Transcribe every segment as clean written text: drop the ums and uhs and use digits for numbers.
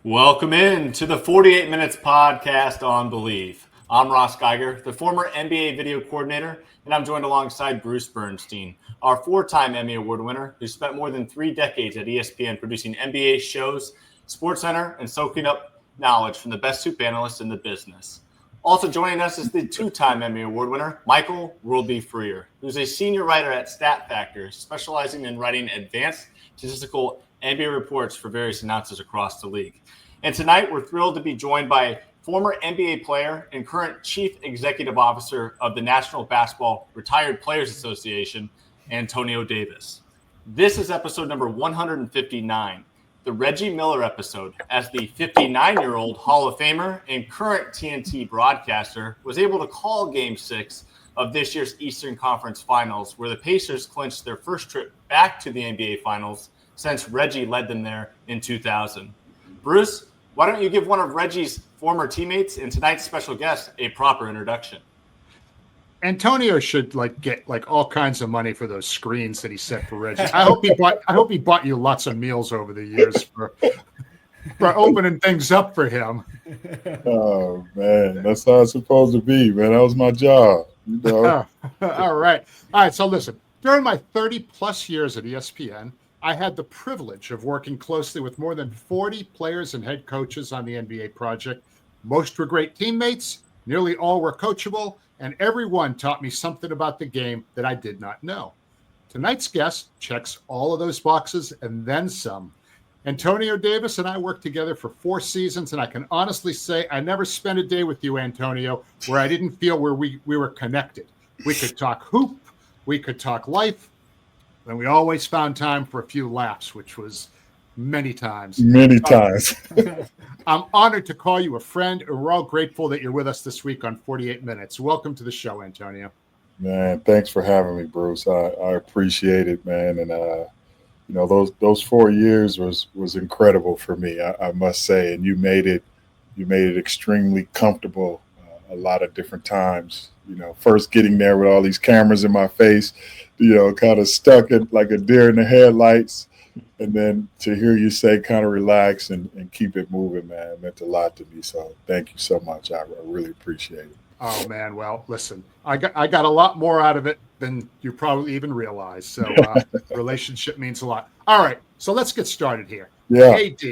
Welcome in to the 48 Minutes podcast on Believe. I'm Ross Geiger, the former NBA video coordinator, and I'm joined alongside Bruce Bernstein, our four-time Emmy Award winner who spent more than 3 decades at ESPN producing NBA shows, SportsCenter, and soaking up knowledge from the best soup analysts in the business. Also joining us is the 2-time Emmy Award winner, Michael Worldby Freer, who's a senior writer at Stat Factor, specializing in writing advanced statistical NBA reports for various announcers across the league. And tonight, we're thrilled to be joined by former NBA player and current Chief Executive Officer of the National Basketball Retired Players Association, Antonio Davis. This is episode number 159, the Reggie Miller episode, as the 59-year-old Hall of Famer and current TNT broadcaster was able to call Game 6 of this year's Eastern Conference Finals, where the Pacers clinched their first trip back to the NBA Finals since Reggie led them there in 2000. Bruce, why don't you give one of Reggie's former teammates and tonight's special guest a proper introduction? Antonio should get all kinds of money for those screens that he set for Reggie. I hope he bought you lots of meals over the years for opening things up for him. Oh man, that's how it's supposed to be, man. That was my job. All right. So listen, during my 30 plus years at ESPN, I had the privilege of working closely with more than 40 players and head coaches on the NBA project. Most were great teammates, nearly all were coachable, and everyone taught me something about the game that I did not know. Tonight's guest checks all of those boxes and then some. Antonio Davis and I worked together for 4 seasons, and I can honestly say I never spent a day with you, Antonio, where I didn't feel where we were connected. We could talk hoop, we could talk life, and we always found time for a few laughs, which was many times. Many times. I'm honored to call you a friend, and we're all grateful that you're with us this week on 48 Minutes. Welcome to the show, Antonio. Man, thanks for having me, Bruce. I appreciate it, man. And those 4 years was incredible for me, I must say. And you made it extremely comfortable a lot of different times. First getting there with all these cameras in my face, kind of stuck it like a deer in the headlights. And then to hear you say kind of relax and keep it moving, man, it meant a lot to me. So thank you so much. I really appreciate it. Oh, man. Well, listen, I got a lot more out of it than you probably even realize. So relationship means a lot. All right. So let's get started here. Yeah. AD,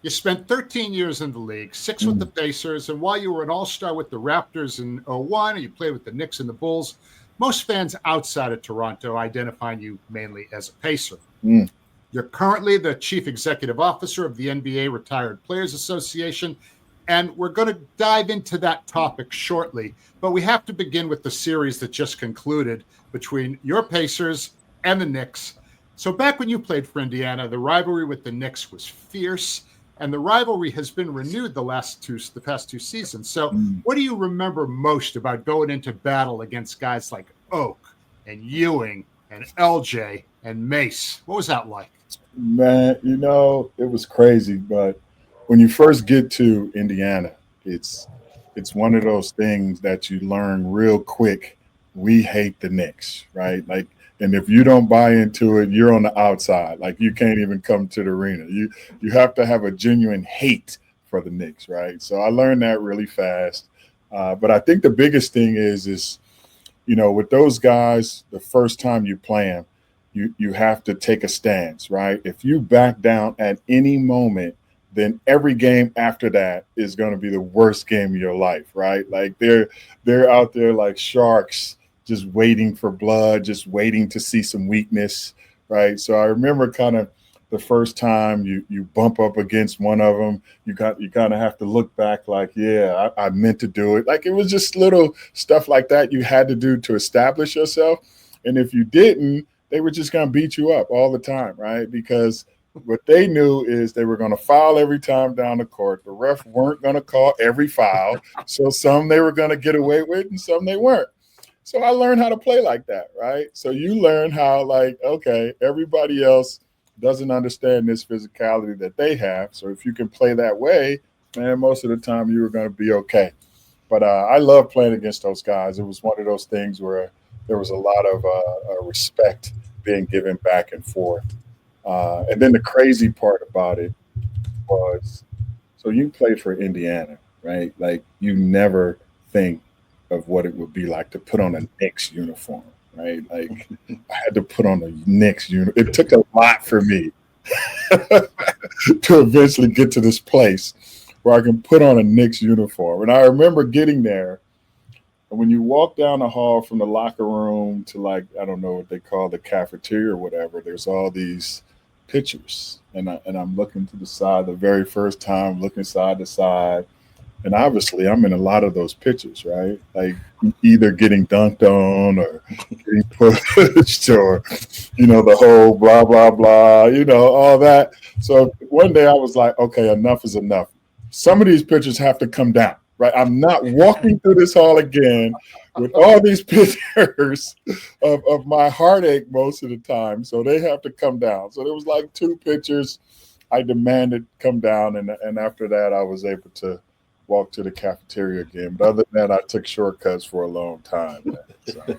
you spent 13 years in the league, 6 with the Pacers. And while you were an all-star with the Raptors in 2001, and you played with the Knicks and the Bulls, most fans outside of Toronto identify you mainly as a Pacer. You're currently the Chief Executive Officer of the NBA Retired Players Association, and we're going to dive into that topic shortly. But we have to begin with the series that just concluded between your Pacers and the Knicks. So back when you played for Indiana, the rivalry with the Knicks was fierce, and the rivalry has been renewed the past 2 seasons. So what do you remember most about going into battle against guys like Oak and Ewing and LJ and Mace? What was that like? Man, it was crazy. But when you first get to Indiana, it's one of those things that you learn real quick. We hate the Knicks, right? And if you don't buy into it, you're on the outside. You can't even come to the arena. You have to have a genuine hate for the Knicks, right? So I learned that really fast. But I think the biggest thing is with those guys, the first time you play them, you have to take a stance, right? If you back down at any moment, then every game after that is going to be the worst game of your life, right? They're out there like sharks, just waiting for blood, just waiting to see some weakness, right? So I remember kind of the first time you bump up against one of them, you kind of have to look back like, yeah, I meant to do it. It was just little stuff like that you had to do to establish yourself. And if you didn't, they were just going to beat you up all the time, right? Because what they knew is they were going to foul every time down the court. The ref weren't going to call every foul. So some they were going to get away with and some they weren't. So I learned how to play like that, right? So you learn how, okay, everybody else doesn't understand this physicality that they have. So if you can play that way, man, most of the time you were going to be okay. But I love playing against those guys. It was one of those things where there was a lot of respect being given back and forth. And then the crazy part about it was So you play for Indiana, right? Like you never think of what it would be like to put on a Knicks uniform, right? Like I had to put on a Knicks uniform. It took a lot for me to eventually get to this place where I can put on a Knicks uniform. And I remember getting there, and when you walk down the hall from the locker room to, like, I don't know what they call the cafeteria or whatever, there's all these pictures. And I'm looking to the side the very first time, looking side to side. And obviously I'm in a lot of those pictures, right? Like either getting dunked on or getting pushed or, the whole blah, blah, blah, all that. So one day I was like, okay, enough is enough. Some of these pictures have to come down, right? I'm not walking through this hall again with all these pictures of my heartache most of the time. So they have to come down. So there was like 2 pictures I demanded come down. And after that, I was able to walk to the cafeteria again. But other than that, I took shortcuts for a long time. So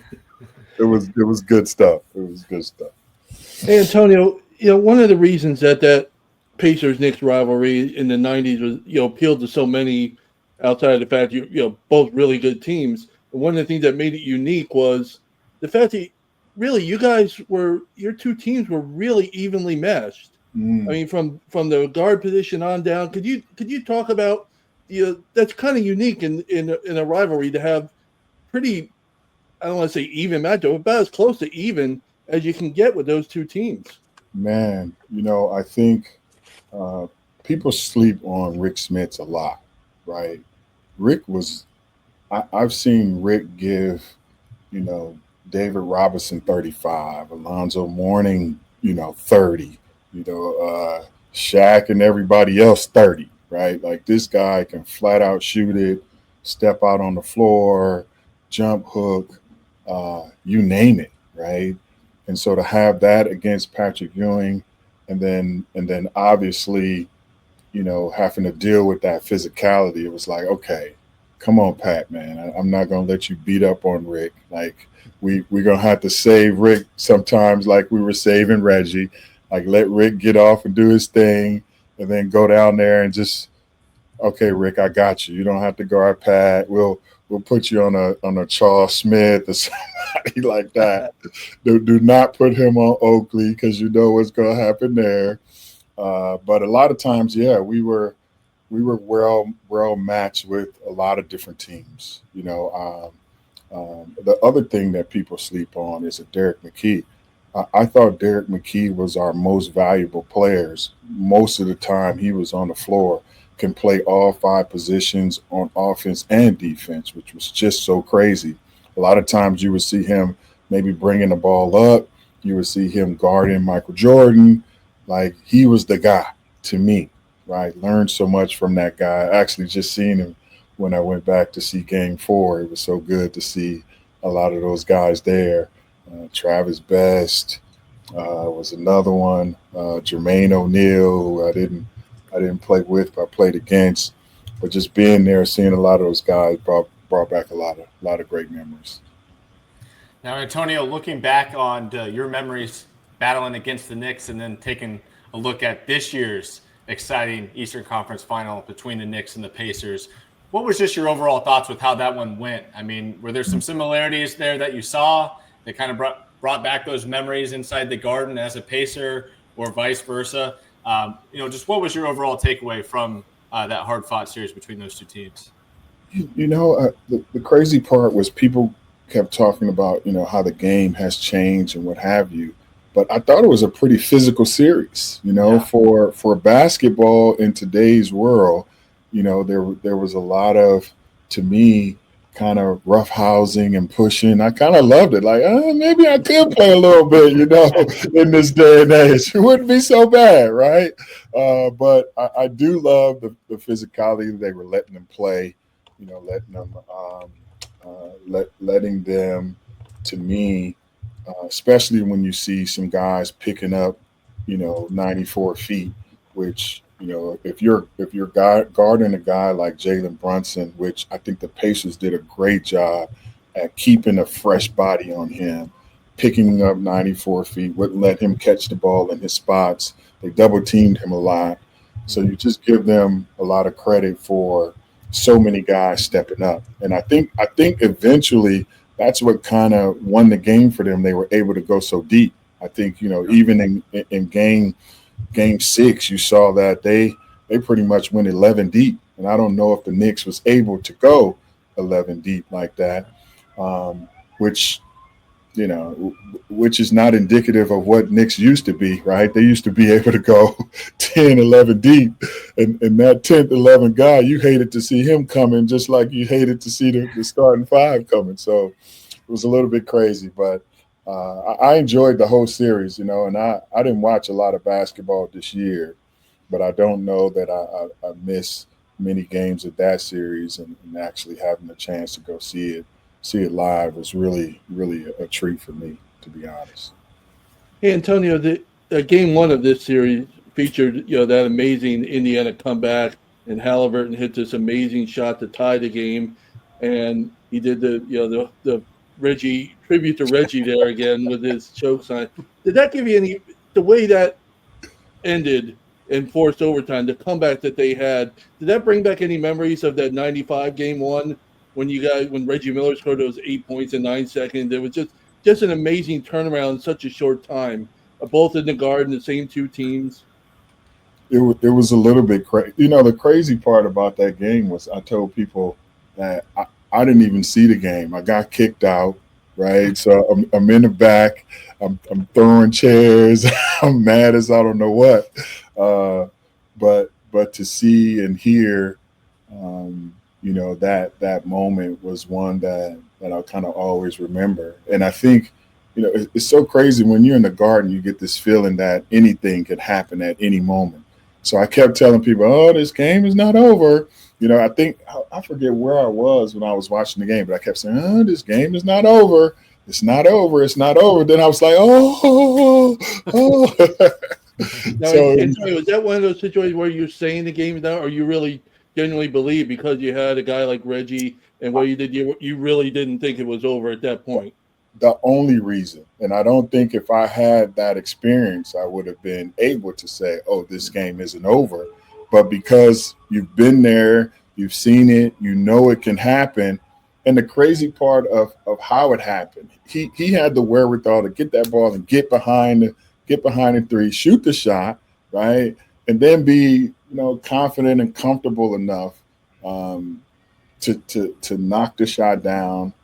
it was good stuff. It was good stuff. Hey, Antonio, one of the reasons that Pacers-Knicks rivalry in the 90s was, appealed to so many outside of the fact both really good teams. And one of the things that made it unique was the fact that really your 2 teams were really evenly matched. I mean, from the guard position on down. Could you talk about that's kind of unique in a rivalry to have pretty, I don't want to say even matchup, but about as close to even as you can get with those 2 teams. Man, I think people sleep on Rick Smits a lot, right? Rick was I've seen Rick give, David Robinson 35, Alonzo Mourning, 30, Shaq and everybody else 30, right? Like this guy can flat out shoot it, step out on the floor, jump hook, you name it, right? And so to have that against Patrick Ewing and then obviously, having to deal with that physicality, it was like, okay, come on, Pat, man. I'm not going to let you beat up on Rick. Like, we're going to have to save Rick sometimes like we were saving Reggie. Like, let Rick get off and do his thing and then go down there and just, okay, Rick, I got you. You don't have to guard Pat. We'll put you on a Charles Smith or somebody like that. Do not put him on Oakley because you know what's going to happen there. But a lot of times, yeah, we were well matched with a lot of different teams. The other thing that people sleep on is Derek McKee. I thought Derek McKee was our most valuable players. Most of the time he was on the floor, can play all 5 positions on offense and defense, which was just so crazy. A lot of times you would see him maybe bringing the ball up. You would see him guarding Michael Jordan. Like, he was the guy to me, right? Learned so much from that guy. Actually, just seeing him when I went back to see Game 4, it was so good to see a lot of those guys there. Travis Best was another one. Jermaine O'Neal, who I didn't play with, but I played against. But just being there, seeing a lot of those guys brought back a lot of great memories. Now, Antonio, looking back on your memories battling against the Knicks and then taking a look at this year's exciting Eastern Conference final between the Knicks and the Pacers, what was just your overall thoughts with how that one went? I mean, were there some similarities there that you saw that kind of brought back those memories inside the Garden as a Pacer or vice versa? Just what was your overall takeaway from that hard-fought series between those 2 teams? The crazy part was people kept talking about, how the game has changed and what have you. But I thought it was a pretty physical series, for basketball in today's world. There was a lot of, to me, kind of roughhousing and pushing. I kind of loved it. Like, maybe I could play a little bit, in this day and age. It wouldn't be so bad, right? But I do love the physicality they were letting them play, letting them, to me, especially when you see some guys picking up, 94 feet, which, if you're guarding a guy like Jalen Brunson, which I think the Pacers did a great job at keeping a fresh body on him, picking up 94 feet, wouldn't let him catch the ball in his spots. They double teamed him a lot. So you just give them a lot of credit for so many guys stepping up. And I think eventually that's what kind of won the game for them. They were able to go so deep. I think, even in game 6, you saw that they pretty much went 11 deep. And I don't know if the Knicks was able to go 11 deep like that, which is not indicative of what Knicks used to be, right? They used to be able to go 10, 11 deep. And that 10th, 11th guy, you hated to see him coming just like you hated to see the starting 5 coming. So it was a little bit crazy, but I enjoyed the whole series, and I didn't watch a lot of basketball this year, but I don't know that I miss many games of that series, and actually having a chance to go see it live was really, really a treat for me, to be honest. Hey, Antonio, the game 1 of this series featured, that amazing Indiana comeback, and Haliburton hit this amazing shot to tie the game, and he did the Reggie tribute to Reggie there again with his choke sign. Did that give you the way that ended in forced overtime, the comeback that they had, did that bring back any memories of that 95 game 1 when Reggie Miller scored those 8 points in 9 seconds? It was just an amazing turnaround in such a short time. Both in the Garden, the same 2 teams. It was a little bit crazy. The crazy part about that game was I told people that I didn't even see the game. I got kicked out, right? So I'm in the back. I'm throwing chairs. I'm mad as I don't know what. But to see and hear, that moment was one that I'll kind of always remember. And I think, it's so crazy when you're in the Garden, you get this feeling that anything could happen at any moment. So I kept telling people, oh, this game is not over. I think I forget where I was when I was watching the game, but I kept saying, oh, this game is not over. It's not over. It's not over. Then I was like, oh. Now, Antonio, was that one of those situations where you're saying the game is out, or you really genuinely believe because you had a guy like Reggie and what you did, you really didn't think it was over at that point? The only reason, and I don't think if I had that experience, I would have been able to say, oh, this game isn't over. But because you've been there, you've seen it, it can happen. And the crazy part of how it happened, he had the wherewithal to get that ball and get behind the 3, shoot the shot, right? And then be, confident and comfortable enough to knock the shot down.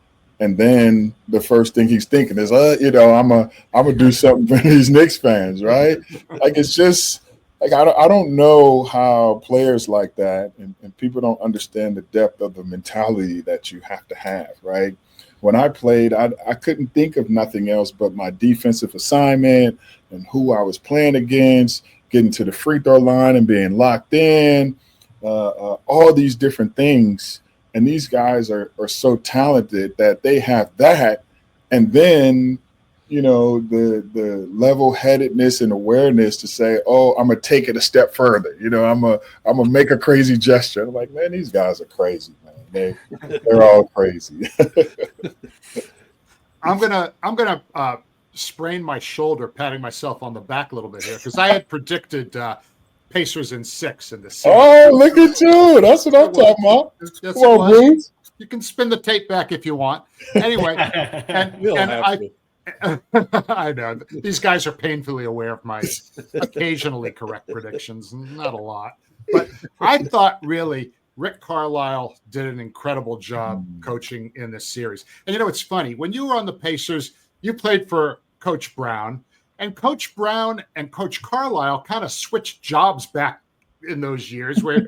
And then the first thing he's thinking is, I'm gonna do something for these Knicks fans, right? Like, it's just like I don't know how players like that and people don't understand the depth of the mentality that you have to have, right? When I played, I couldn't think of nothing else but my defensive assignment and who I was playing against, getting to the free throw line and being locked in, all these different things. And these guys are so talented that they have that. And then, the level-headedness and awareness to say, oh, I'm going to take it a step further. I'm going to make a crazy gesture. I'm like, man, these guys are crazy, man. They're all crazy. I'm gonna sprain my shoulder, patting myself on the back a little bit here, because I had predicted Pacers in 6 in the series. Oh, look at you! That's what I'm talking about. Come on, Bruce. You can spin the tape back if you want. Anyway, I know these guys are painfully aware of my occasionally correct predictions, not a lot, but I thought really Rick Carlisle did an incredible job coaching in this series. And it's funny, when you were on the Pacers, you played for Coach Brown, and Coach Brown and Coach Carlisle kind of switched jobs back in those years where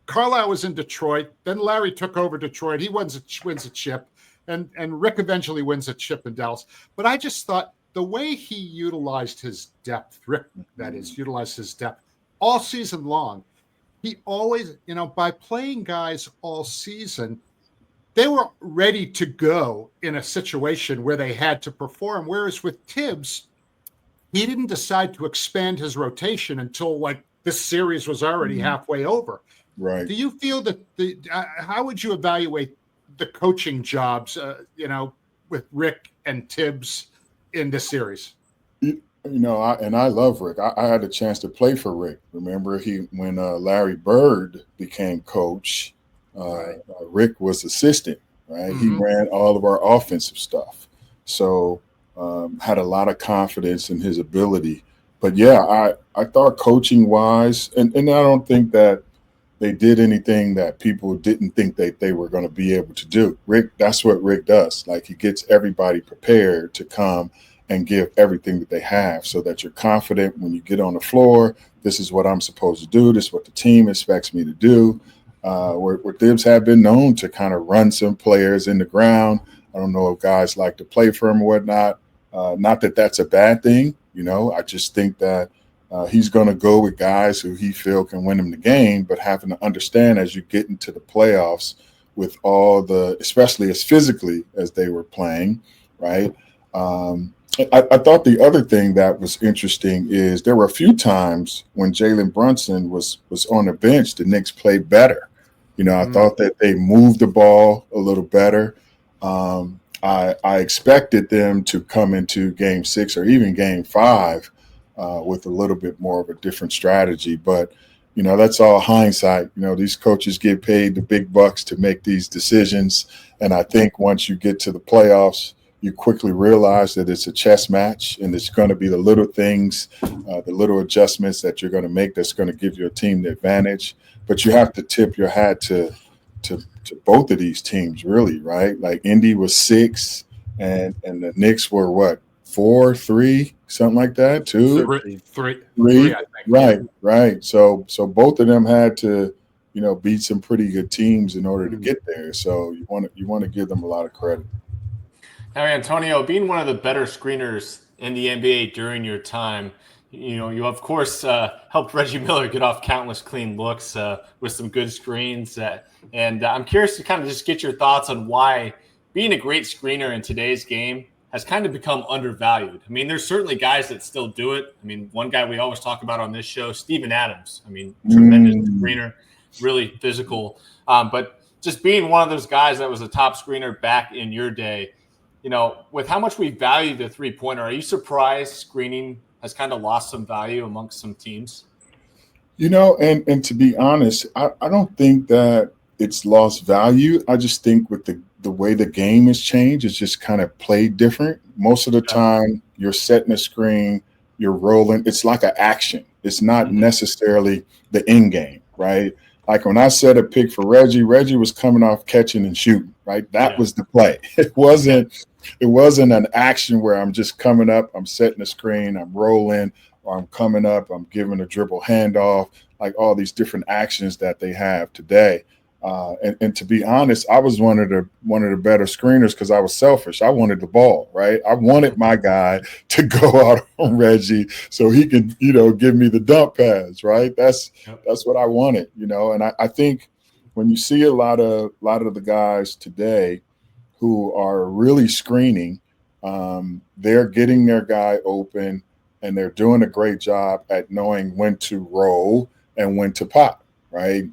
Carlisle was in Detroit, then Larry took over Detroit. He wins a chip, and Rick eventually wins a chip in Dallas. But I just thought the way he utilized his depth, Rick, that is, utilized his depth all season long. He always, by playing guys all season, they were ready to go in a situation where they had to perform. Whereas with Tibbs, he didn't decide to expand his rotation until this series was already halfway over. Right. Do you feel that how would you evaluate the coaching jobs, with Rick and Tibbs in this series? I love Rick. I had a chance to play for Rick. Remember, when Larry Bird became coach, Rick was assistant. Right, he ran all of our offensive stuff. So had a lot of confidence in his ability. But yeah, I thought coaching wise, and I don't think that they did anything that people didn't think that they were going to be able to do. Rick, that's what Rick does. Like, he gets everybody prepared to come and give everything that they have so that you're confident when you get on the floor. This is what I'm supposed to do. This is what the team expects me to do. Where Thibs have been known to kind of run some players in the ground. I don't know if guys like to play for him or whatnot. Not that that's a bad thing. I just think that he's going to go with guys who he feel can win him the game, but having to understand as you get into the playoffs with especially as physically as they were playing, right? I thought the other thing that was interesting is there were a few times when Jalen Brunson was on the bench, the Knicks played better. I thought that they moved the ball a little better. I expected them to come into Game 6 or even Game 5 with a little bit more of a different strategy. But, that's all hindsight. These coaches get paid the big bucks to make these decisions. And I think once you get to the playoffs, you quickly realize that it's a chess match, and it's going to be the little things, the little adjustments that you're going to make that's going to give your team the advantage. But you have to tip your hat to both of these teams, really, right? Like, Indy was 6, and the Knicks were what, 4, 3, something like that, 2, 3, I think. Right. So both of them had to, beat some pretty good teams in order to get there. So you want to give them a lot of credit. Now, Antonio, being one of the better screeners in the NBA during your time, you of course helped Reggie Miller get off countless clean looks with some good screens. And I'm curious to kind of just get your thoughts on why being a great screener in today's game has kind of become undervalued. I mean, there's certainly guys that still do it. I mean, one guy we always talk about on this show, Steven Adams. I mean, tremendous screener, really physical. But just being one of those guys that was a top screener back in your day, with how much we value the three-pointer, are you surprised screening has kind of lost some value amongst some teams? And to be honest, I don't think that it's lost value. I just think with the way the game has changed, it's just kind of played different. Most of the time, you're setting a screen, you're rolling. It's like an action. It's not necessarily the end game, right? Like when I set a pick for Reggie was coming off catching and shooting, right? That was the play. It wasn't an action where I'm just coming up, I'm setting a screen, I'm rolling, or I'm coming up, I'm giving a dribble handoff, like all these different actions that they have today. And to be honest, I was one of the better screeners because I was selfish. I wanted the ball, right? I wanted my guy to go out on Reggie so he could, give me the dump pass, right? That's what I wanted, And I think when you see a lot of the guys today who are really screening, they're getting their guy open and they're doing a great job at knowing when to roll and when to pop, right?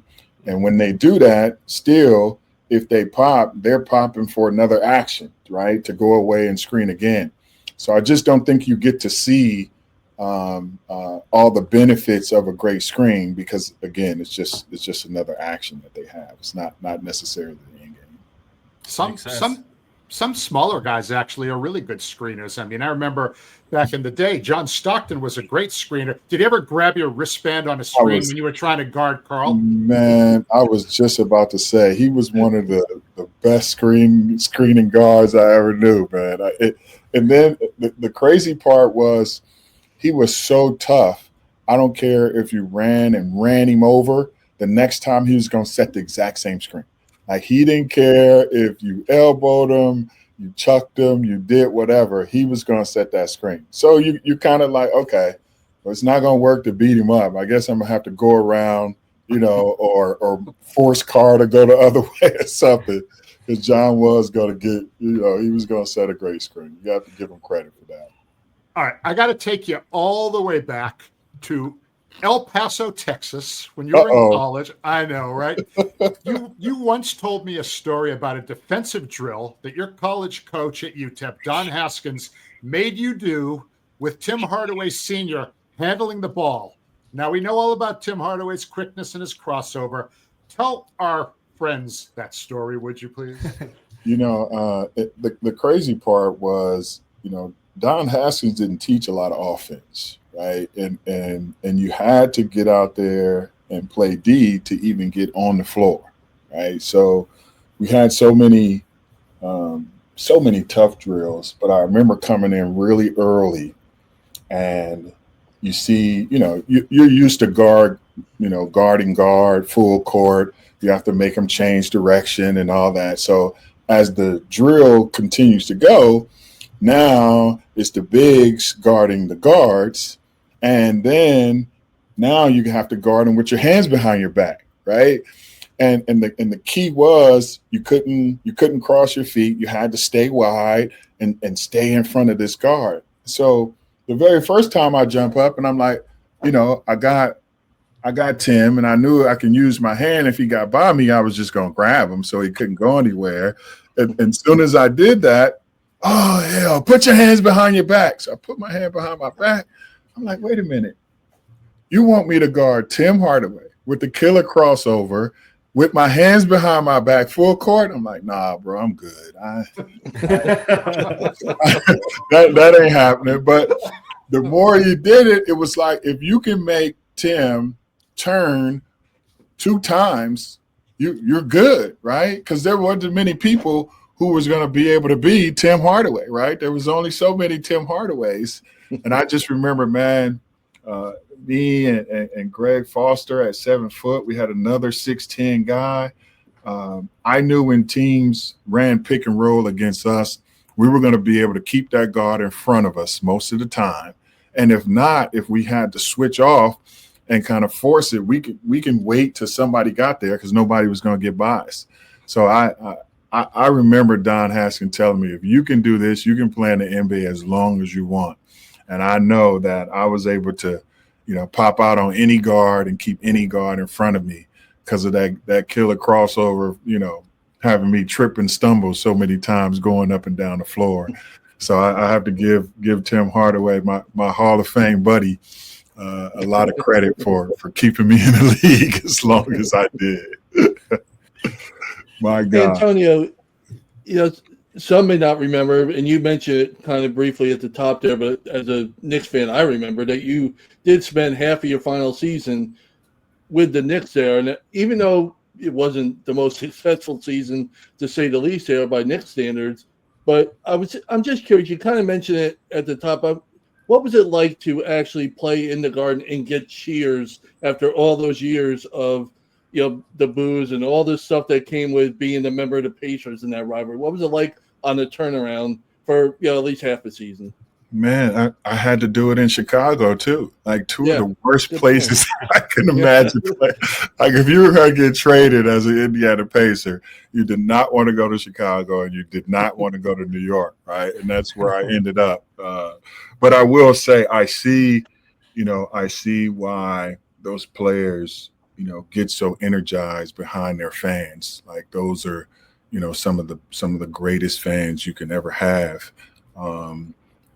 And when they do that, still, if they pop, they're popping for another action, right, to go away and screen again. So I just don't think you get to see all the benefits of a great screen because, again, it's just another action that they have. It's not necessarily the end game. Some smaller guys actually are really good screeners. I mean, I remember back in the day, John Stockton was a great screener. Did you ever grab your wristband on a screen when you were trying to guard Carl? Man, I was just about to say he was one of the best screening guards I ever knew, man. And then the crazy part was he was so tough. I don't care if you ran him over. The next time he was going to set the exact same screen. Like, he didn't care if you elbowed him, you chucked him, you did whatever. He was going to set that screen. So you kind of like, okay, well, it's not going to work to beat him up. I guess I'm going to have to go around, or force Carr to go the other way or something. Because John was going to get, he was going to set a great screen. You have to give him credit for that. All right, I got to take you all the way back to El Paso, Texas, when you were in college. I know, right? You once told me a story about a defensive drill that your college coach at UTEP, Don Haskins, made you do with Tim Hardaway Sr. handling the ball. Now, we know all about Tim Hardaway's quickness and his crossover. Tell our friends that story, would you please? The crazy part was, Don Haskins didn't teach a lot of offense, right? And you had to get out there and play D to even get on the floor, right? So we had so many tough drills, but I remember coming in really early, and you see, you're used to guarding guard, full court. You have to make them change direction and all that. So as the drill continues to go, now it's the bigs guarding the guards, and then now you have to guard them with your hands behind your back, right? And the key was you couldn't cross your feet. You had to stay wide and stay in front of this guard. So the very first time I jump up and I'm like, I got Tim, and I knew I can use my hand. If he got by me, I was just going to grab him so he couldn't go anywhere. And as soon as I did that, oh, hell, put your hands behind your back. So I put my hand behind my back. I'm like, wait a minute. You want me to guard Tim Hardaway with the killer crossover with my hands behind my back full court? I'm like, nah, bro, I'm good. That ain't happening. But the more you did it, it was like, if you can make Tim turn 2 times, you're good, right? Because there wasn't many people who was going to be able to be Tim Hardaway, right? There was only so many Tim Hardaways. And I just remember, man, me and Greg Foster at 7 foot, we had another 6'10" guy. I knew when teams ran pick and roll against us, we were going to be able to keep that guard in front of us most of the time. And if not, if we had to switch off and kind of force it, we can wait till somebody got there because nobody was going to get by us. So I remember Don Haskins telling me, if you can do this, you can play in the NBA as long as you want. And I know that I was able to, pop out on any guard and keep any guard in front of me because of that killer crossover, having me trip and stumble so many times going up and down the floor. So I have to give Tim Hardaway, my Hall of Fame buddy, a lot of credit for keeping me in the league as long as I did. My God. Antonio, some may not remember, and you mentioned it kind of briefly at the top there, but as a Knicks fan, I remember that you did spend half of your final season with the Knicks there. And even though it wasn't the most successful season, to say the least there by Knicks standards, but I'm just curious, you kind of mentioned it at the top. What was it like to actually play in the Garden and get cheers after all those years of the boos and all this stuff that came with being a member of the Pacers in that rivalry? What was it like on the turnaround for at least half a season? Man, I had to do it in Chicago too. Like two of the worst places I can imagine. Like if you were going to get traded as an Indiana Pacer, you did not want to go to Chicago and you did not want to go to New York, right? And that's where I ended up. But I will say, I see why those players, get so energized behind their fans. Like those are, some of the greatest fans you can ever have.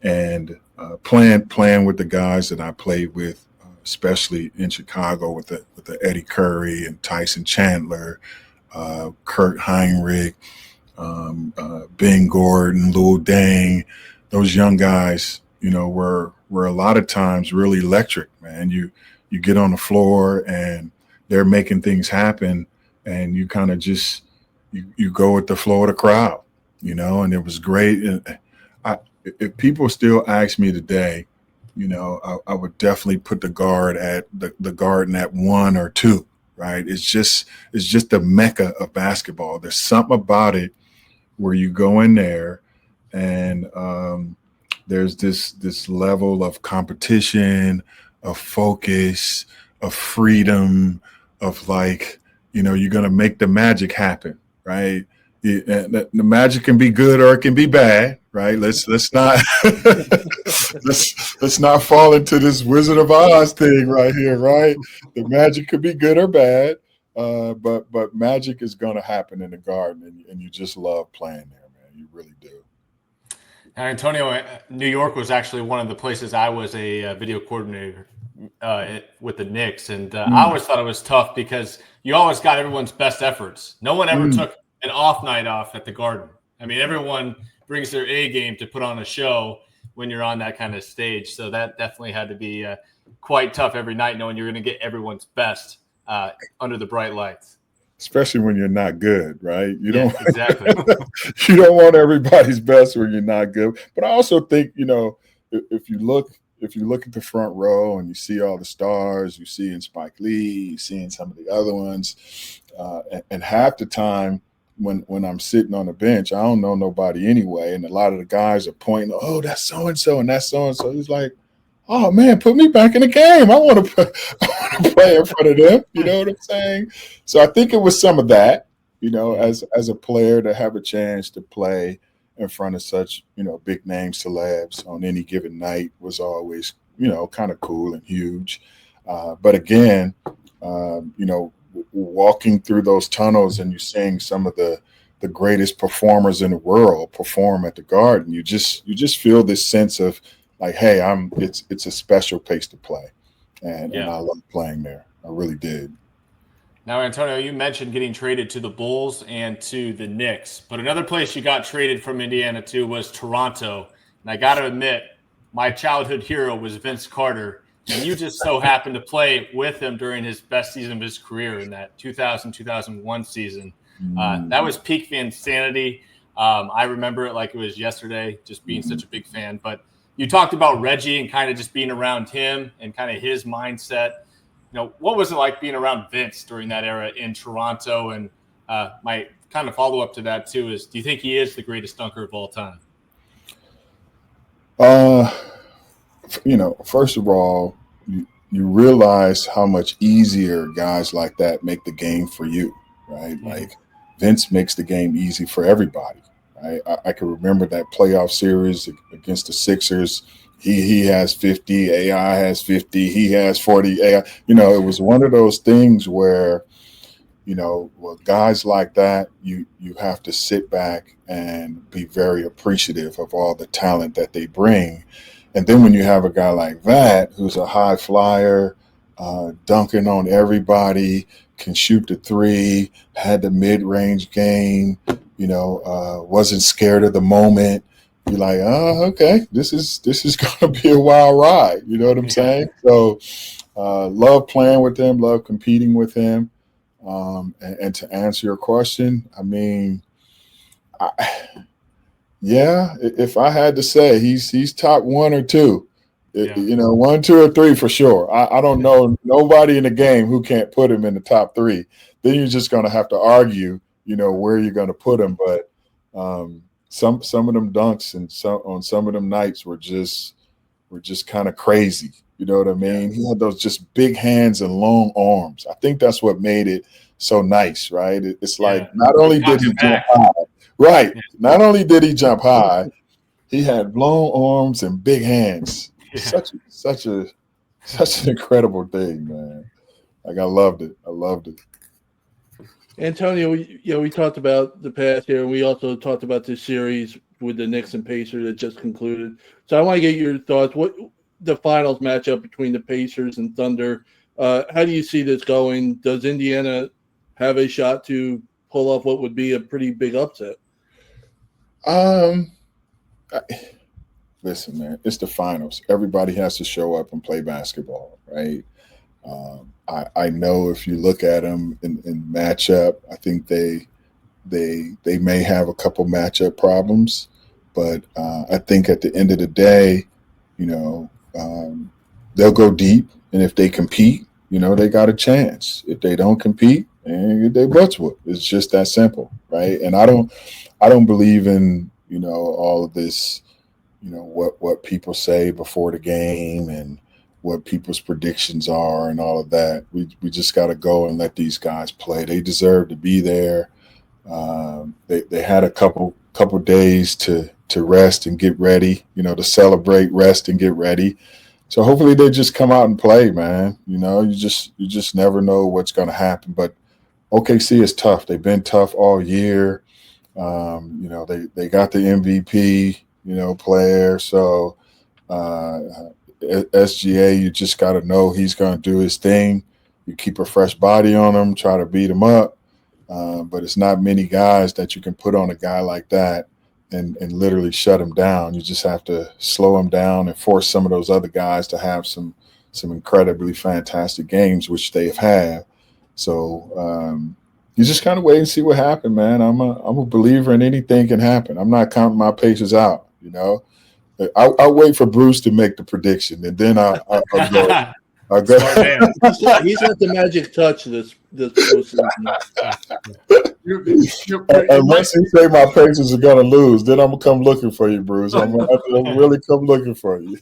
And playing with the guys that I played with, especially in Chicago with the Eddie Curry and Tyson Chandler, Kurt Heinrich, Ben Gordon, Lil Dang, those young guys, were a lot of times really electric, man. You get on the floor and they're making things happen, and you kind of just you go with the flow of the crowd, and it was great. And if people still ask me today, I would definitely put the guard at the Garden at 1 or 2, right? It's just the mecca of basketball. There's something about it where you go in there and there's this level of competition, of focus, of freedom, of like, you're going to make the magic happen, right? The magic can be good or it can be bad, right? Let's not let's not fall into this Wizard of Oz thing right here, right? The magic could be good or bad, but magic is going to happen in the Garden, and you just love playing there, man. You really do. Antonio, New York was actually one of the places I was a video coordinator with the Knicks. And I always thought it was tough because you always got everyone's best efforts. No one ever took an off night off at the Garden. I mean, everyone brings their A game to put on a show when you're on that kind of stage. So that definitely had to be quite tough every night, knowing you're going to get everyone's best under the bright lights. Especially when you're not good, right? You don't exactly. You don't want everybody's best when you're not good. But I also think, if you look at the front row and you see all the stars, you see in Spike Lee, you see in some of the other ones, and half the time when I'm sitting on the bench, I don't know nobody anyway, and a lot of the guys are pointing, oh, that's so and so, and that's so and so. It's like, oh man, put me back in the game. I want to play in front of them. You know what I'm saying? So I think it was some of that, as a player to have a chance to play in front of such, big name celebs on any given night was always, kind of cool and huge. But again, walking through those tunnels and you're seeing some of the greatest performers in the world perform at the Garden, you just feel this sense of, like, hey, it's a special place to play, and I love playing there. I really did. Now, Antonio, you mentioned getting traded to the Bulls and to the Knicks, but another place you got traded from Indiana to was Toronto. And I got to admit, my childhood hero was Vince Carter, and you just so happened to play with him during his best season of his career in that 2000-2001 season. That was peak Vinsanity. I remember it like it was yesterday, just being such a big fan. But you talked about Reggie and kind of just being around him and kind of his mindset. What was it like being around Vince during that era in Toronto? And my kind of follow-up to that, too, is do you think he is the greatest dunker of all time? First of all, you realize how much easier guys like that make the game for you, right? Mm-hmm. Like, Vince makes the game easy for everybody. I can remember that playoff series against the Sixers. He has 50, AI has 50, he has 40. AI, it was one of those things where, guys like that, you have to sit back and be very appreciative of all the talent that they bring. And then when you have a guy like that, who's a high flyer, dunking on everybody, can shoot the three, had the mid-range game, wasn't scared of the moment. You're like, oh, okay, this is going to be a wild ride. You know what I'm saying? So love playing with him, love competing with him. And to answer your question, I mean, if I had to say, he's top one or two. Yeah. 1, 2, or 3 for sure. I don't know nobody in the game who can't put him in the top 3. Then you're just going to have to argue, where you're going to put him. But some of them dunks and on some of them nights were just kind of crazy. You know what I mean? Yeah. He had those just big hands and long arms. I think that's what made it so nice, right? It's like not only did he jump high, right? Yeah. Not only did he jump high, he had long arms and big hands. Yeah. Such an incredible thing, man. Like, I loved it. Antonio, we talked about the past here, and we also talked about this series with the Knicks and Pacers that just concluded. So I want to get your thoughts. What the finals matchup between the Pacers and Thunder? How do you see this going? Does Indiana have a shot to pull off what would be a pretty big upset? Listen, man, it's the finals. Everybody has to show up and play basketball, right? I know if you look at them in matchup, I think they may have a couple matchup problems, but I think at the end of the day, they'll go deep, and if they compete, they got a chance. If they don't compete, and they butts whoop. It's just that simple, right? And I don't believe in all of this. What people say before the game and what people's predictions are and all of that. We just got to go and let these guys play. They deserve to be there. They had a couple days to rest and get ready, to celebrate, rest, and get ready. So hopefully they just come out and play, man. You just never know what's going to happen. But OKC is tough. They've been tough all year. They got the MVP. player. So SGA, you just got to know he's going to do his thing. You keep a fresh body on him, try to beat him up. But it's not many guys that you can put on a guy like that and literally shut him down. You just have to slow him down and force some of those other guys to have some incredibly fantastic games, which they've had. So you just kind of wait and see what happens, man. I'm a believer in anything can happen. I'm not counting my Pacers out, I'll wait for Bruce to make the prediction, and then I'll go. I'll go. He's got the magic touch this postseason. And once he say my Pacers are going to lose, then I'm going to come looking for you, Bruce. I'm going to have to really come looking for you.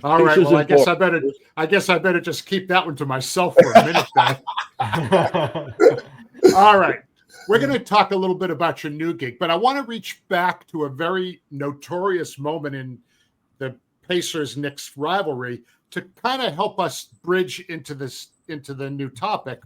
All right. Well, I guess I better just keep that one to myself for a minute, then. All right. We're going to talk a little bit about your new gig, but I want to reach back to a very notorious moment in the Pacers-Knicks rivalry to kind of help us bridge into the new topic.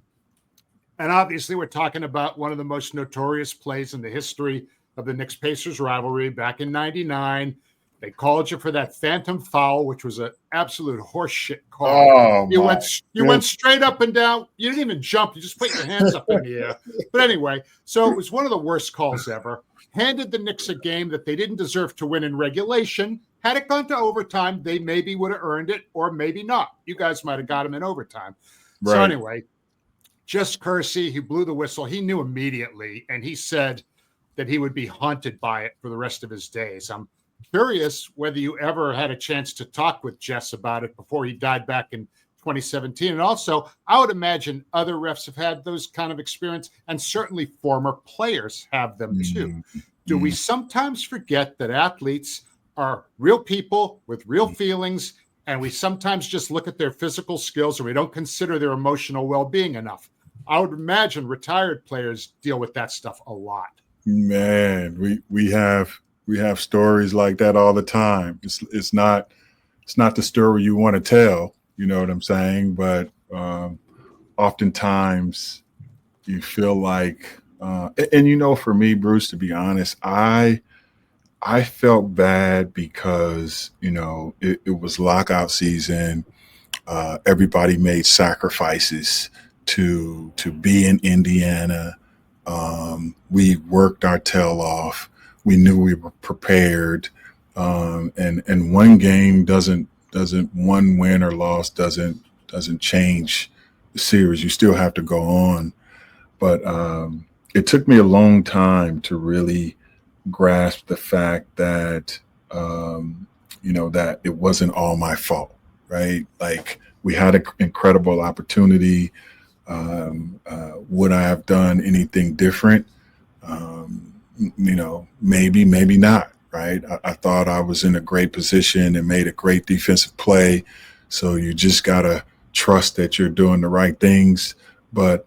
And obviously, we're talking about one of the most notorious plays in the history of the Knicks-Pacers rivalry back in '99. They called you for that phantom foul, which was an absolute horseshit call. Oh, you went straight up and down. You didn't even jump. You just put your hands up in the air. But anyway, so it was one of the worst calls ever. Handed the Knicks a game that they didn't deserve to win in regulation. Had it gone to overtime, they maybe would have earned it or maybe not. You guys might have got them in overtime. Right. So anyway, just courtesy, he blew the whistle. He knew immediately, and he said that he would be haunted by it for the rest of his days. I'm curious whether you ever had a chance to talk with Jess about it before he died back in 2017. And also, I would imagine other refs have had those kind of experience, and certainly former players have them too. Do we sometimes forget that athletes are real people with real feelings, and we sometimes just look at their physical skills and we don't consider their emotional well-being enough? I would imagine retired players deal with that stuff a lot. Man, we have stories like that all the time. It's not the story you want to tell, you know what I'm saying? But oftentimes you feel like, and for me, Bruce, to be honest, I felt bad because it was lockout season. Everybody made sacrifices to be in Indiana. We worked our tail off. We knew we were prepared, and one game doesn't one win or loss doesn't change the series. You still have to go on, but it took me a long time to really grasp the fact that that it wasn't all my fault, right? Like, we had an incredible opportunity. Would I have done anything different? Maybe not, right? I thought I was in a great position and made a great defensive play. So you just got to trust that you're doing the right things. But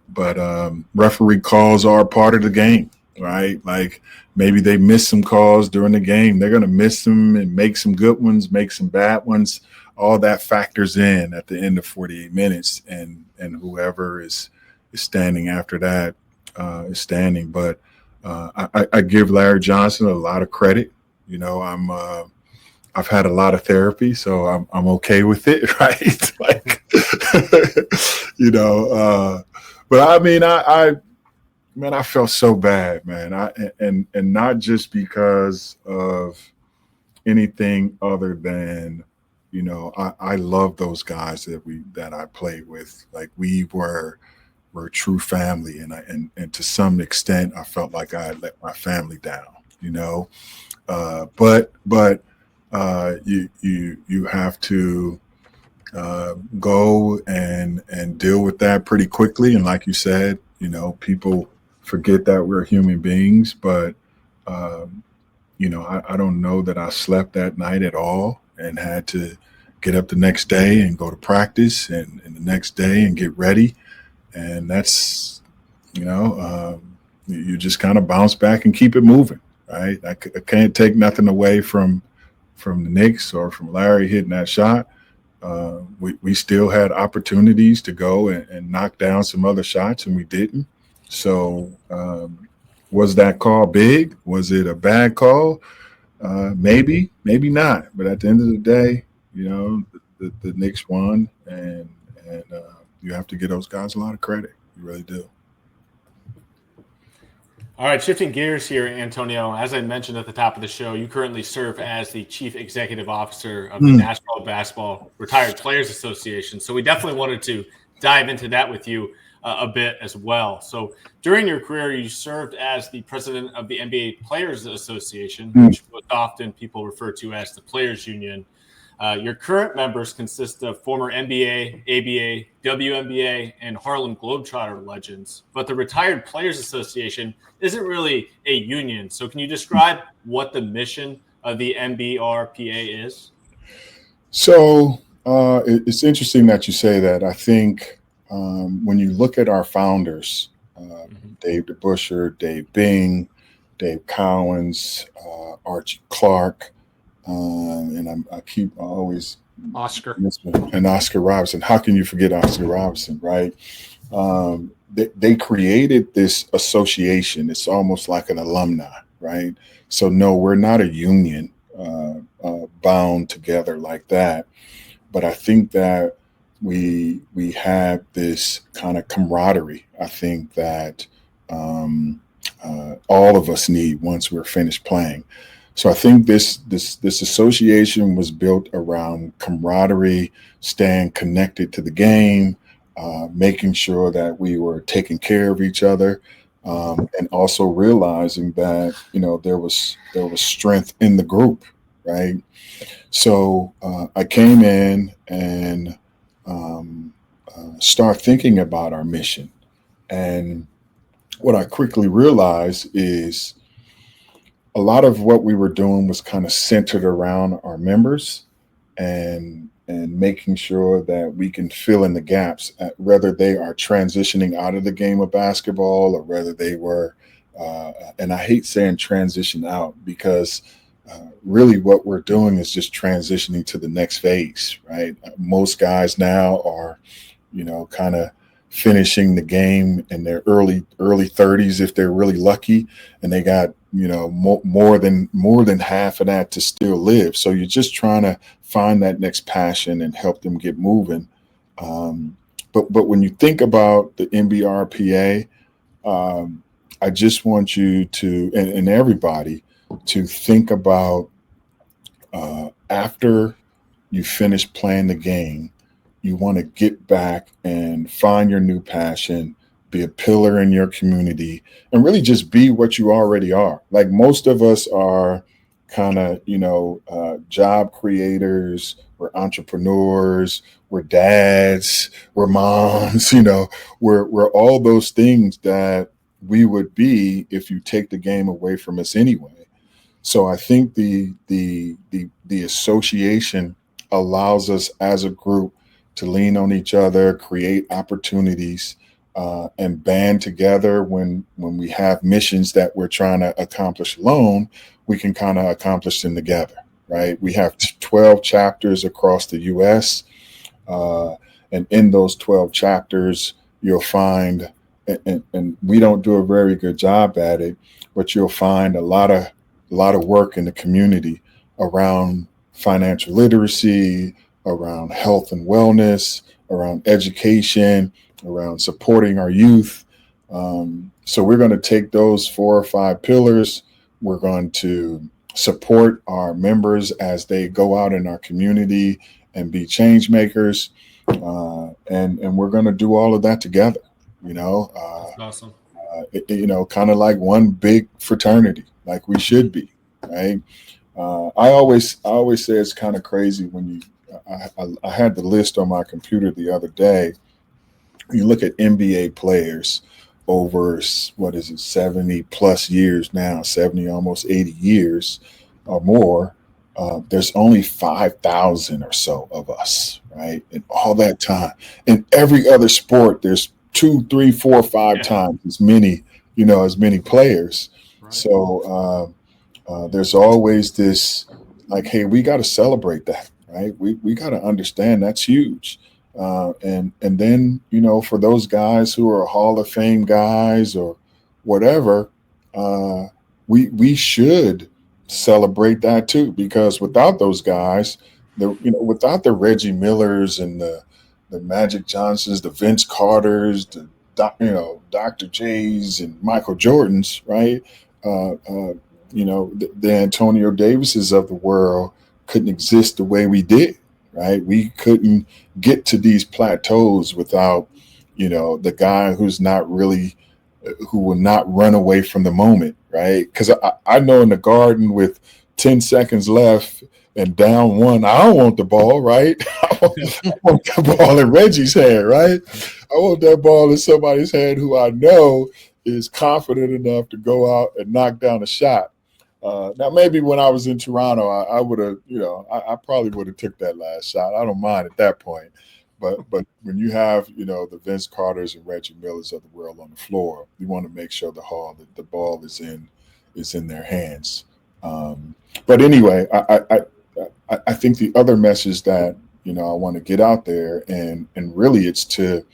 referee calls are part of the game, right? Like, maybe they miss some calls during the game. They're going to miss them and make some good ones, make some bad ones. All that factors in at the end of 48 minutes, and whoever is standing after that is standing. But I give Larry Johnson a lot of credit. I've had a lot of therapy, so I'm okay with it, right? Like, but I mean, I felt so bad, man. And not just because of anything other than, I love those guys that I played with. Like, we were a true family, and to some extent, I felt like I had let my family down. But you have to go and deal with that pretty quickly. And like you said, people forget that we're human beings. But I don't know that I slept that night at all, and had to get up the next day and go to practice, and the next day and get ready. And that's, you just kind of bounce back and keep it moving, right? I can't take nothing away from the Knicks or from Larry hitting that shot. We still had opportunities to go and knock down some other shots, and we didn't. So was that call big? Was it a bad call? Maybe not. But at the end of the day, the Knicks won, and you have to give those guys a lot of credit. You really do. All right, shifting gears here, Antonio. As I mentioned at the top of the show, you currently serve as the Chief Executive Officer of the National Basketball Retired Players Association. So we definitely wanted to dive into that with you a bit as well. So during your career, you served as the president of the NBA Players Association, which most often people refer to as the Players Union. Your current members consist of former NBA, ABA, WNBA, and Harlem Globetrotter legends. But the Retired Players Association isn't really a union. So can you describe what the mission of the NBRPA is? So it's interesting that you say that. I think when you look at our founders, Dave DeBuscher, Dave Bing, Dave Cowens, Archie Clark, and I always Oscar and Oscar Robertson. How can you forget Oscar Robertson, right? They created this association. It's almost like an alumni, right? So no, we're not a union bound together like that. But I think that we have this kind of camaraderie. I think that all of us need once we're finished playing. So I think this association was built around camaraderie, staying connected to the game, making sure that we were taking care of each other, and also realizing that there was strength in the group, right? So I came in and start thinking about our mission, and what I quickly realized is a lot of what we were doing was kind of centered around our members and making sure that we can fill in the gaps, whether they are transitioning out of the game of basketball or whether they were, and I hate saying transition out because really what we're doing is just transitioning to the next phase, right? Most guys now are, kind of finishing the game in their early 30s if they're really lucky, and they got more than half of that to still live. So you're just trying to find that next passion and help them get moving. But when you think about the NBRPA, I just want you to and everybody to think about after you finish playing the game, you want to get back and find your new passion, be a pillar in your community, and really just be what you already are. Like most of us are kind of, job creators, we're entrepreneurs, we're dads, we're moms, we're all those things that we would be if you take the game away from us anyway. So I think the association allows us as a group to lean on each other, create opportunities, and band together when we have missions that we're trying to accomplish alone, we can kind of accomplish them together, right? We have 12 chapters across the U.S., and in those 12 chapters, you'll find, and we don't do a very good job at it, but you'll find a lot of work in the community around financial literacy, around health and wellness, around education, around supporting our youth. So we're going to take those 4 or 5 pillars. We're going to support our members as they go out in our community and be change makers. And we're going to do all of that together, Awesome. Kind of like one big fraternity, like we should be, right? I always say it's kind of crazy when I had the list on my computer the other day. You look at NBA players over, 70 plus years now, 70, almost 80 years or more. There's only 5,000 or so of us, right? In all that time. In every other sport, there's 2, 3, 4, 5 times as many, as many players. Right. So there's always this like, hey, we got to celebrate that, right? We got to understand that's huge. And then, for those guys who are Hall of Fame guys or whatever, we should celebrate that too, because without those guys, without the Reggie Millers and the Magic Johnsons, the Vince Carters, the Dr. J's and Michael Jordans, right? The Antonio Davises of the world couldn't exist the way we did, right? We couldn't get to these plateaus without, the guy who will not run away from the moment, right? Because I know in the Garden with 10 seconds left and down one, I don't want the ball, right? I want the ball in Reggie's hand, right? I want that ball in somebody's hand who I know is confident enough to go out and knock down a shot. Now, maybe when I was in Toronto, I would have, I probably would have took that last shot. I don't mind at that point. But when you have, the Vince Carters and Reggie Millers of the world on the floor, you want to make sure the ball is in their hands. But anyway, I think the other message that, I want to get out there and really it's to,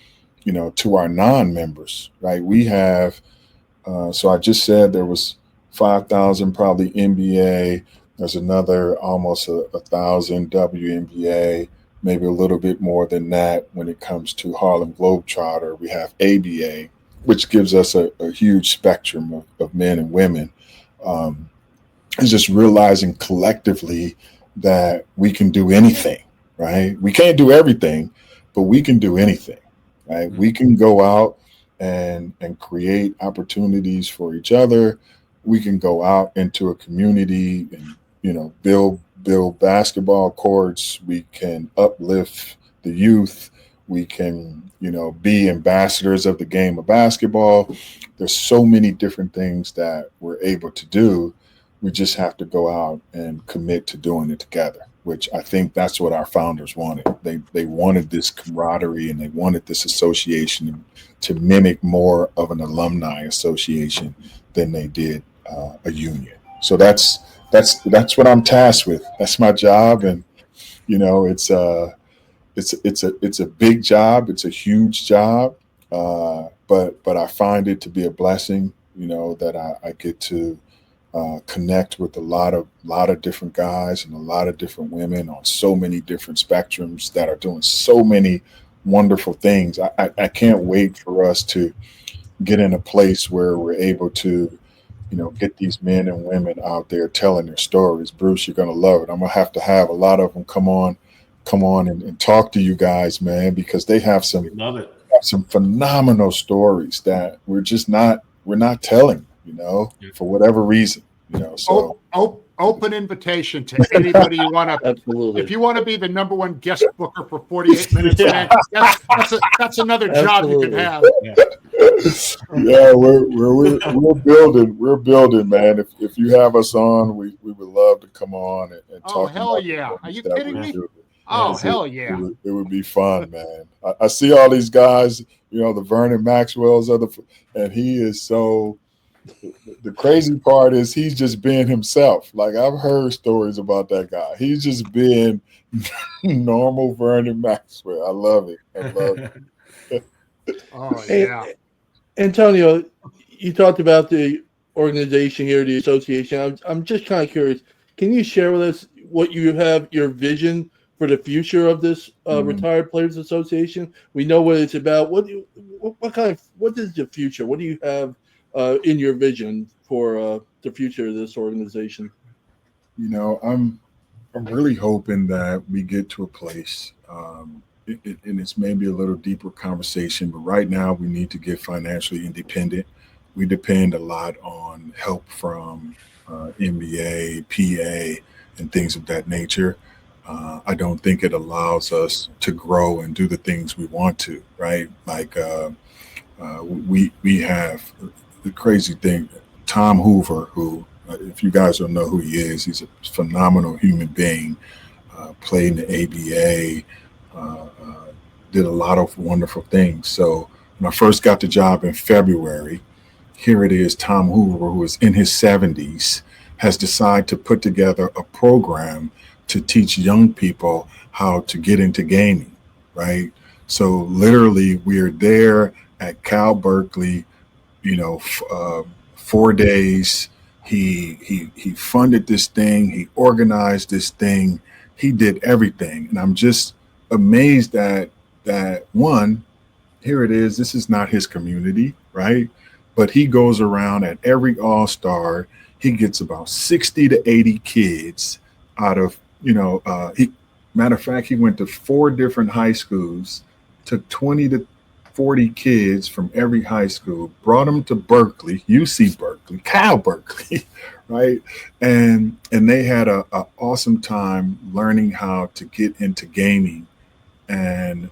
to our non-members, right? We have, so I just said there was 5,000 probably NBA. There's another almost 1,000 WNBA, maybe a little bit more than that when it comes to Harlem Globetrotter. We have ABA, which gives us a huge spectrum of men and women. It's just realizing collectively that we can do anything, right? We can't do everything, but we can do anything, right? We can go out and create opportunities for each other. We can go out into a community and, build basketball courts. We can uplift the youth. We can, be ambassadors of the game of basketball. There's so many different things that we're able to do. We just have to go out and commit to doing it together, which I think that's what our founders wanted. They wanted this camaraderie and they wanted this association to mimic more of an alumni association than they did a union. So that's what I'm tasked with. That's my job, and it's a big job. It's a huge job, but I find it to be a blessing. That I get to connect with a lot of different guys and a lot of different women on so many different spectrums that are doing so many wonderful things. I can't wait for us to get in a place where we're able to get these men and women out there telling their stories. Bruce, you're going to love it. I'm going to have a lot of them come on and talk to you guys, man, because they have some phenomenal stories that we're not telling, for whatever reason, so. Open invitation to anybody you want to. Absolutely. If you want to be the number one guest booker for 48 minutes, man, that's another job you can have. Yeah, we're building. We're building, man. If you have us on, we would love to come on and talk. Oh, hell yeah! Are you kidding me? Oh, hell yeah! It would be fun, man. I see all these guys, the Vernon Maxwell's and he is so. The crazy part is he's just being himself. Like, I've heard stories about that guy. He's just being normal Vernon Maxwell. I love it. Oh, yeah. Antonio, you talked about the organization here, the association. I'm just kind of curious. Can you share with us what you have, your vision for the future of this Retired Players Association? We know what it's about. What is the future? What do you have in your vision for the future of this organization? I'm really hoping that we get to a place, and it's maybe a little deeper conversation, but right now we need to get financially independent. We depend a lot on help from NBA, PA, and things of that nature. I don't think it allows us to grow and do the things we want to, right? Like we have the crazy thing, Tom Hoover, who, if you guys don't know who he is, he's a phenomenal human being, played in the ABA, did a lot of wonderful things. So when I first got the job in February, here it is, Tom Hoover, who is in his 70s, has decided to put together a program to teach young people how to get into gaming, right? So literally we are there at Cal Berkeley, 4 days, He funded this thing. He organized this thing. He did everything. And I'm just amazed that one, here it is. This is not his community, right? But he goes around at every All-Star. He gets about 60 to 80 kids out of, matter of fact, he went to 4 different high schools, took 20 to 40 kids from every high school, brought them to Berkeley, UC Berkeley, Cal Berkeley, right? And they had a awesome time learning how to get into gaming. And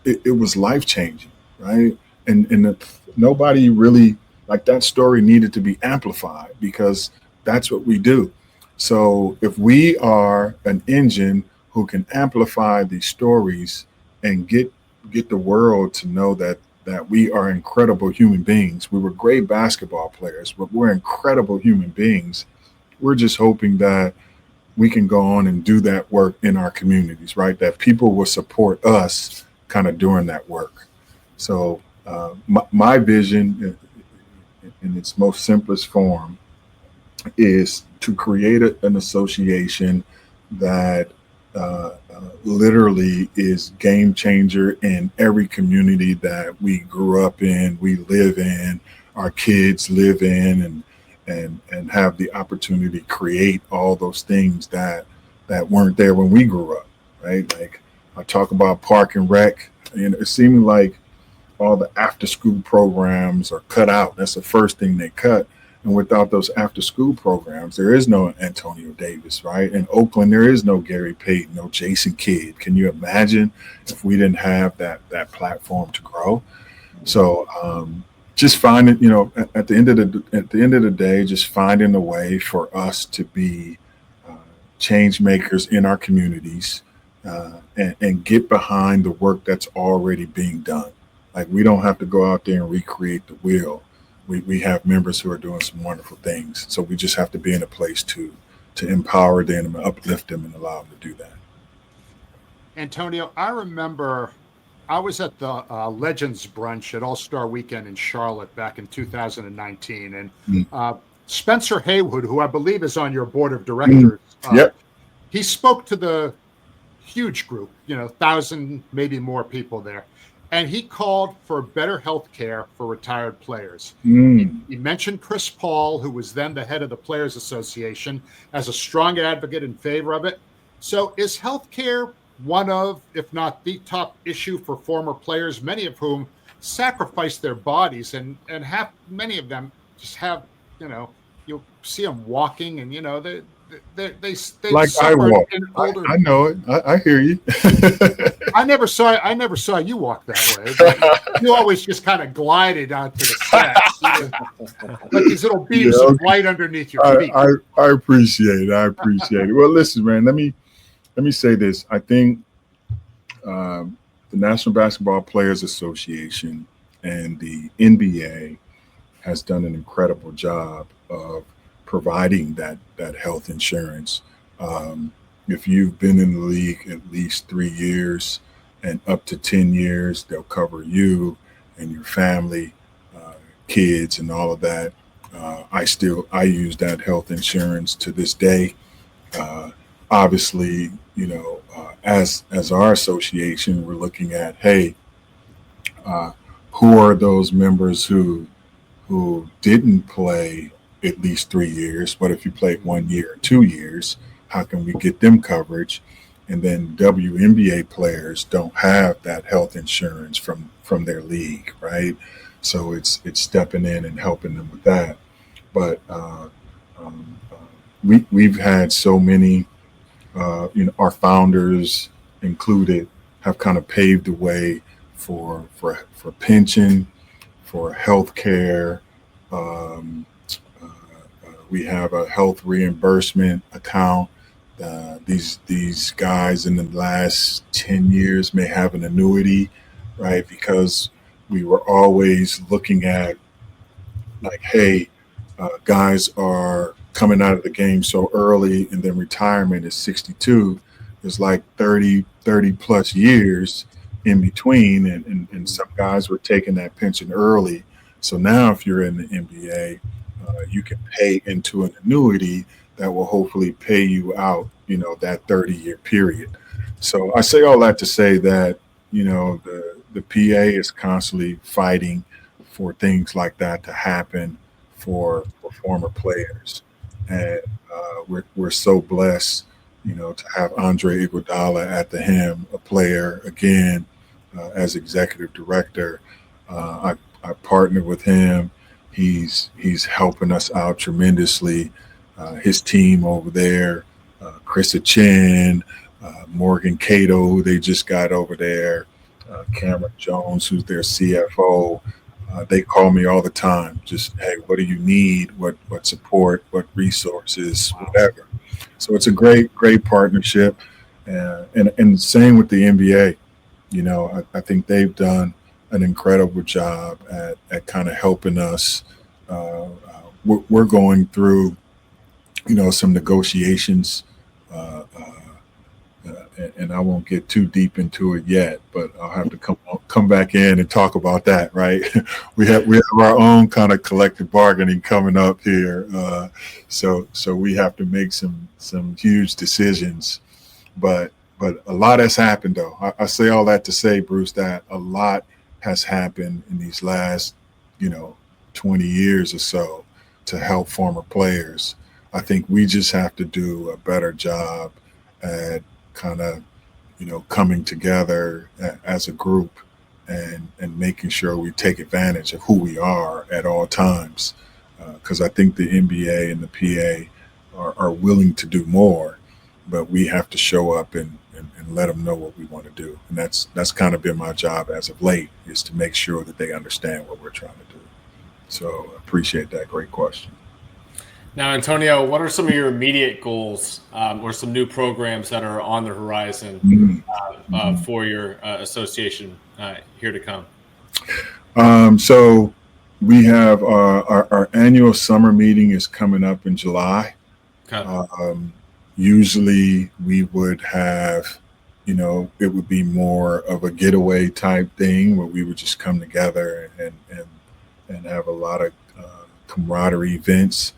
it was life-changing, right? And nobody really, like, that story needed to be amplified because that's what we do. So if we are an engine who can amplify these stories and get the world to know that we are incredible human beings. We were great basketball players, but we're incredible human beings. We're just hoping that we can go on and do that work in our communities, right? That people will support us kind of doing that work. So my vision in its most simplest form is to create an association that literally is game changer in every community that we grew up in, we live in, our kids live in, and have the opportunity to create all those things that weren't there when we grew up, right? Like, I talk about Park and Rec, and it seemed like all the after school programs are cut out. That's the first thing they cut. And without those after school programs, there is no Antonio Davis, right? In Oakland, there is no Gary Payton, no Jason Kidd. Can you imagine if we didn't have that platform to grow? So just finding, at the end of the day, just finding a way for us to be change makers in our communities and get behind the work that's already being done. Like, we don't have to go out there and recreate the wheel. We have members who are doing some wonderful things. So we just have to be in a place to empower them and uplift them and allow them to do that. Antonio, I remember I was at the Legends Brunch at All-Star Weekend in Charlotte back in 2019. And Spencer Haywood, who I believe is on your board of directors, he spoke to the huge group, 1,000, maybe more people there. And he called for better health care for retired players. He mentioned Chris Paul, who was then the head of the Players Association, as a strong advocate in favor of it. So is health care one of, if not the top issue for former players, many of whom sacrifice their bodies and have, many of them just have, you'll see them walking and, they like I walk. I know it. I hear you. I never saw you walk that way. But you always just kind of glided onto the steps, like these little beams of light underneath your feet. I appreciate it. Well, listen, man. Let me say this. I think the National Basketball Players Association and the NBA has done an incredible job of providing that health insurance. If you've been in the league at least 3 years and up to 10 years, they'll cover you and your family, kids, and all of that. I use that health insurance to this day. Obviously, as our association, we're looking at, hey, who are those members who didn't play at least 3 years, but if you played 1 year or 2 years, how can we get them coverage? And then WNBA players don't have that health insurance from their league, right? So it's stepping in and helping them with that. But we've had so many, our founders included, have kind of paved the way for pension, for health care. We have a health reimbursement account. These guys in the last 10 years may have an annuity, right? Because we were always looking at, like, hey, guys are coming out of the game so early, and then retirement is 62. There's like 30 plus years in between, and some guys were taking that pension early. So now if you're in the NBA, you can pay into an annuity that will hopefully pay you out, that 30-year period. So I say all that to say that, the PA is constantly fighting for things like that to happen for former players. And we're so blessed, to have Andre Iguodala at the helm, a player, again, as executive director. I partnered with him. He's helping us out tremendously. His team over there, Krista Chin, Morgan Cato, who they just got over there, Cameron Jones, who's their CFO. They call me all the time. Just, hey, what do you need? What support? What resources? Whatever. So it's a great partnership, and same with the NBA. I think they've done an incredible job at kind of helping us. We're going through, some negotiations, and I won't get too deep into it yet, but I'll have to come back in and talk about that, right? we have our own kind of collective bargaining coming up here, so we have to make some huge decisions, but a lot has happened, though. I say all that to say, Bruce, that a lot has happened in these last 20 years or so to help former players. I think we just have to do a better job at kind of, coming together as a group and making sure we take advantage of who we are at all times. Because I think the NBA and the PA are willing to do more, but we have to show up and let them know what we want to do. And that's kind of been my job as of late, is to make sure that they understand what we're trying to do. So I appreciate that. Great question. Now, Antonio, what are some of your immediate goals or some new programs that are on the horizon for your association here to come? So we have our annual summer meeting is coming up in July. Okay. Usually we would have, it would be more of a getaway type thing where we would just come together and have a lot of camaraderie events.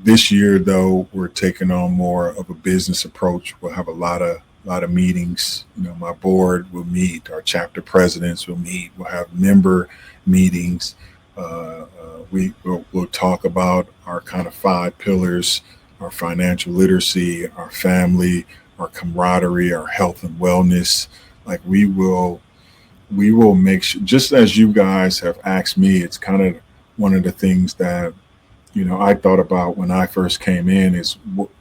This year, though, we're taking on more of a business approach. We'll have a lot of meetings. My board will meet, our chapter presidents will meet. We'll have member meetings. We'll talk about our kind of 5 pillars: our financial literacy, our family, our camaraderie, our health and wellness. Like we will make sure, just as you guys have asked me, it's kind of one of the things that I thought about when I first came in is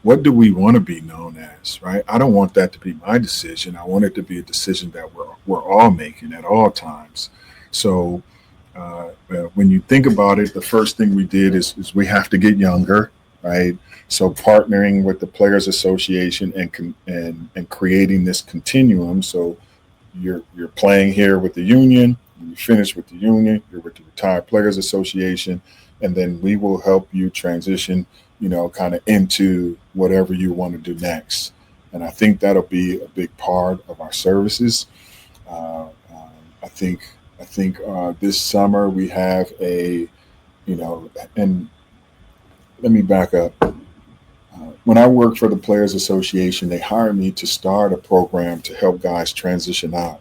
what do we want to be known as, right? I don't want that to be my decision. I want it to be a decision that we're all making at all times. So when you think about it, the first thing we did is we have to get younger, right? So partnering with the Players Association and creating this continuum. So you're playing here with the union, when you finish with the union, you're with the Retired Players Association. And then we will help you transition, kind of into whatever you want to do next. And I think that'll be a big part of our services. I think this summer we have and let me back up. When I worked for the Players Association, they hired me to start a program to help guys transition out.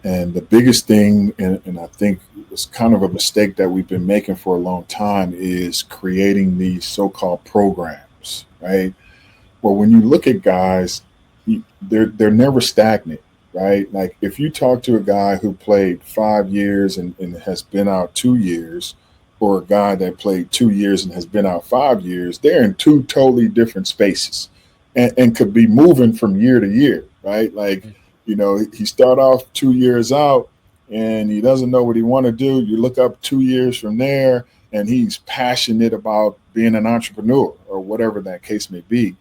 And the biggest thing, and I think it's kind of a mistake that we've been making for a long time, is creating these so-called programs, right? Well, when you look at guys, they're never stagnant, right? Like if you talk to a guy who played 5 years and has been out 2 years, or a guy that played 2 years and has been out 5 years, they're in 2 totally different spaces and could be moving from year to year, right? Like, he start off 2 years out and he doesn't know what he want to do. You look up 2 years from there and he's passionate about being an entrepreneur or whatever that case may be.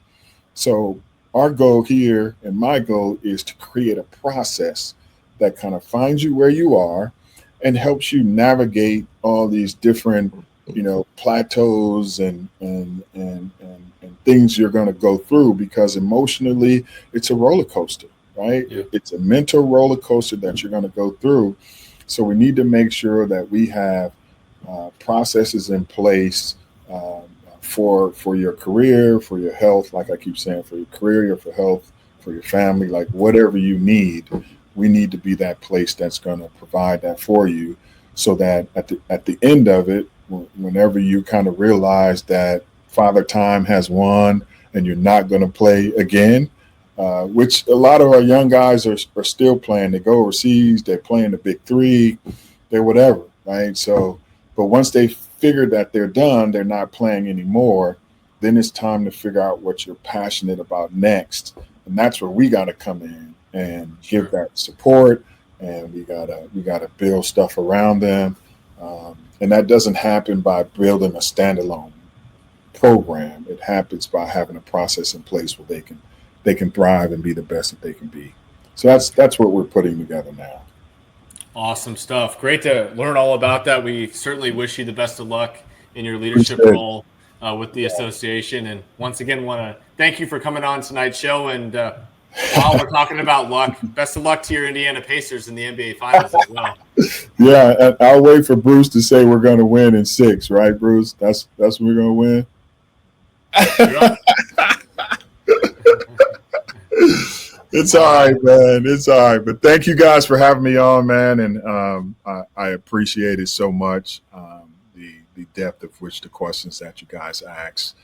So our goal here, and my goal, is to create a process that kind of finds you where you are and helps you navigate all these different, plateaus and things you're going to go through, because emotionally it's a roller coaster. Right? Yeah. It's a mental roller coaster that you're going to go through. So we need to make sure that we have processes in place for your career, for your health, like I keep saying, for your career, for health, for your family, like whatever you need, we need to be that place that's going to provide that for you, so that at the end of it, whenever you kind of realize that Father Time has won and you're not going to play again, which a lot of our young guys are still playing. They go overseas, they're playing the big three, they're whatever, right? So, but once they figure that they're done, they're not playing anymore, then it's time to figure out what you're passionate about next. And that's where we got to come in and give that support, and we gotta build stuff around them. And that doesn't happen by building a standalone program. It happens by having a process in place where they can thrive and be the best that they can be. So that's what we're putting together now. Awesome stuff. Great to learn all about that. We certainly wish you the best of luck in your leadership role with the association. And once again, want to thank you for coming on tonight's show. And while we're talking about luck, best of luck to your Indiana Pacers in the NBA Finals as well. Yeah, and I'll wait for Bruce to say we're going to win in 6, right, Bruce? That's when we're going to win. It's all right, man. It's all right. But thank you guys for having me on, man. And I appreciate it so much. The depth of which the questions that you guys asked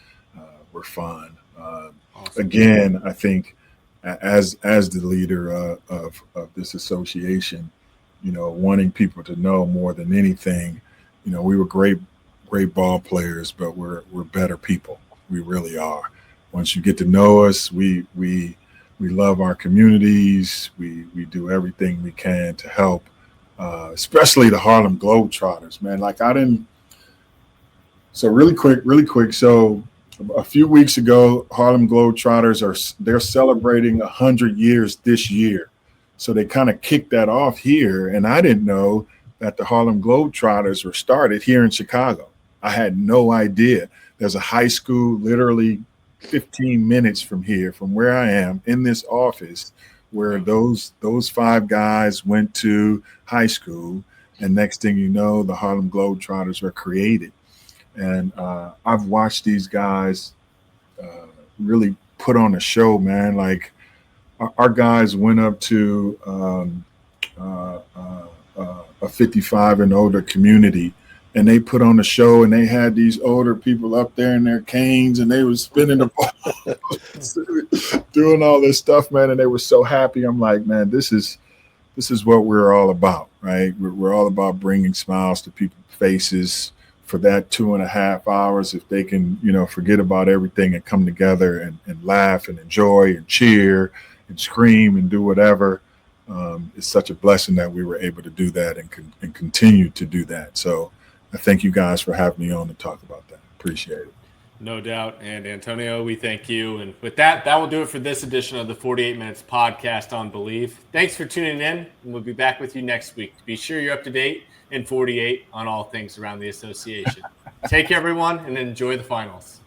were fun. Awesome. Again, I think as the leader of this association, wanting people to know more than anything, we were great ball players, but we're better people. We really are. Once you get to know us, we love our communities. We do everything we can to help, especially the Harlem Globetrotters, man. So really quick. So a few weeks ago, Harlem Globetrotters they're celebrating 100 years this year. So they kind of kicked that off here. And I didn't know that the Harlem Globetrotters were started here in Chicago. I had no idea. There's a high school literally 15 minutes from here, from where I am in this office, where those 5 guys went to high school. And next thing you know, the Harlem Globetrotters were created. And I've watched these guys really put on a show, man. Like our guys went up to a 55 and older community, and they put on a show, and they had these older people up there in their canes, and they were spinning the ball, doing all this stuff, man. And they were so happy. I'm like, man, this is what we're all about, right? We're all about bringing smiles to people's faces for that 2.5 hours. If they can, forget about everything and come together and laugh and enjoy and cheer and scream and do whatever. It's such a blessing that we were able to do that and continue to do that. So I thank you guys for having me on to talk about that. Appreciate it. No doubt. And Antonio, we thank you. And with that will do it for this edition of the 48 Minutes Podcast on Believe. Thanks for tuning in, and we'll be back with you next week. Be sure you're up to date in 48 on all things around the association. Take care, everyone, and enjoy the finals.